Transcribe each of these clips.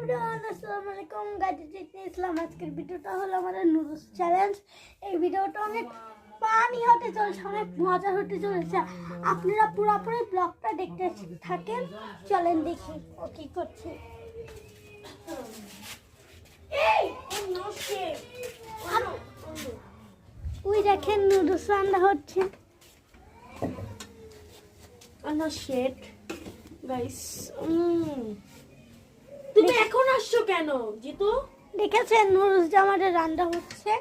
Everyone, আসসালামু আলাইকুম guys. ইসলাম আজকের ভিডিওটা হলো আমাদের নুডলস চ্যালেঞ্জ। এই ভিডিওটা অনেক ফানি হতে চলেছে, অনেক মজা হতে চলেছে। আপনারা পুরোপুরি ব্লগটা দেখতে থাকেন। চলেন দেখি ও কি করছে। ওই দেখেন নুডলস রান্না হচ্ছে। শেট গাইস, তুমি এখন আসছো কেন জিতু? দেখেছেন নুডলস আমাদের রান্না হচ্ছে।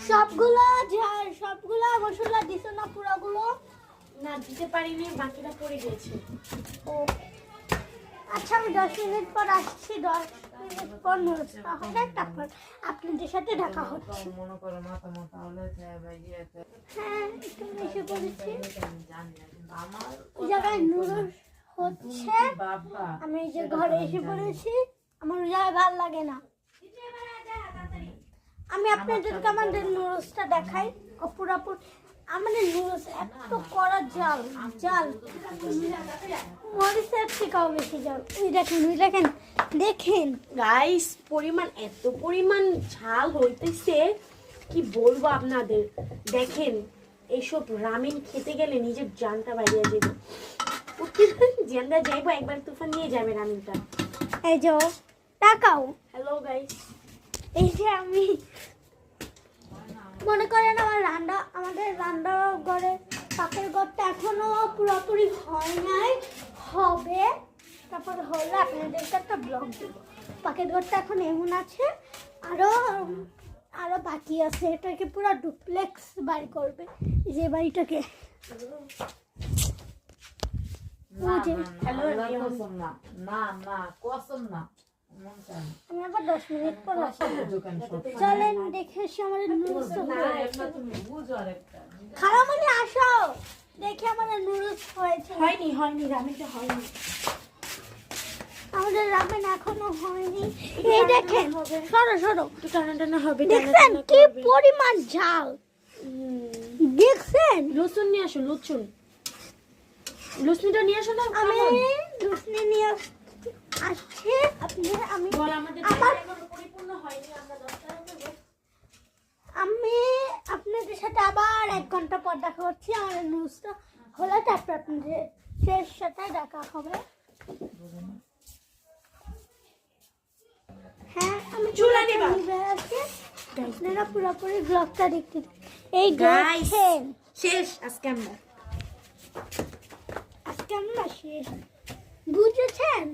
সবগুলা মশলা দিছো না? পুরোগুলো না দিতে পারিনি, বাকিটা পড়ে গেছে। ও আচ্ছা, আমি 10 মিনিট পর আসছি। 10 মিনিট পর নুডলসটা হবে, তারপর আপনাদের সাথে দেখা হচ্ছে। মনে করো মাথা মাথা হলে হ্যাঁ, একটু এসে পড়েছি। আমার ওই জায়গায় নুডলস হচ্ছে, বাবা আমি এই যে ঘরে এসে পড়েছি। আমার ওই জায়গায় ভালো লাগে না। আমি আপনাদেরকে আমাদের নুডলসটা দেখাই। পুরাপুর আমাদের নুডলস এত করা জাল মরিচের থেকেও বেশি জাল। ওই দেখেন দেখেন গাইস, এত পরিমাণ ঝাল হইতেছে, কি বলবো আপনাদের। দেখেন, এইসব রামেন খেতে গেলে নিজের জানটা বাইরে যাবে। জানটা যাইবো, একবার তুফান নিয়ে যাবে রামেনটা। এই যে টাকাও। হ্যালো গাইস, এই যে আমি মনে করেন আমাদের রান্না ঘরে পাকের ঘরটা এখনো পুরোপুরি হয় নাই, হবে। তারপর হলে আপনাদেরকে একটা ব্লগ দেবো। পাকের ঘরটা এখন এমন আছে, আরো বাকি আছে। এটাকে পুরো ডুপ্লেক্স বাড়ি করবে, যে বাড়িটাকে। আমি আবার 10 মিনিট পর আসবো। চলেন দেখে এসে আমাদের নুডলস খারাপ মানে আসো দেখে আমাদের নুডলস হয়েছে। হয়নি রামেনটা হয়নি। আমাদের রামেন এখনো হয়নি। এই দেখেন, সরো একটু টানা হবে। দেখছেন কি পরিমাণ ঝাল? দেখছেন? লসুন নিয়ে আসো, লসুনটা নিয়ে আসো না। আমি লুচনি নিয়ে আসছি। আমি আপনাদের সাথে আবার 1 ঘন্টা পর দেখা হচ্ছে। আমাদের নিউজটা হলে তারপর আপনাদের সাথে দেখা হবে। হ্যাঁ, আমি চুলা নিবা। আপনারা পুরোপুরি ব্লগটা দেখতে এই দেখেন। শেষ আজকে আমরা শেষ, বুঝেছেন?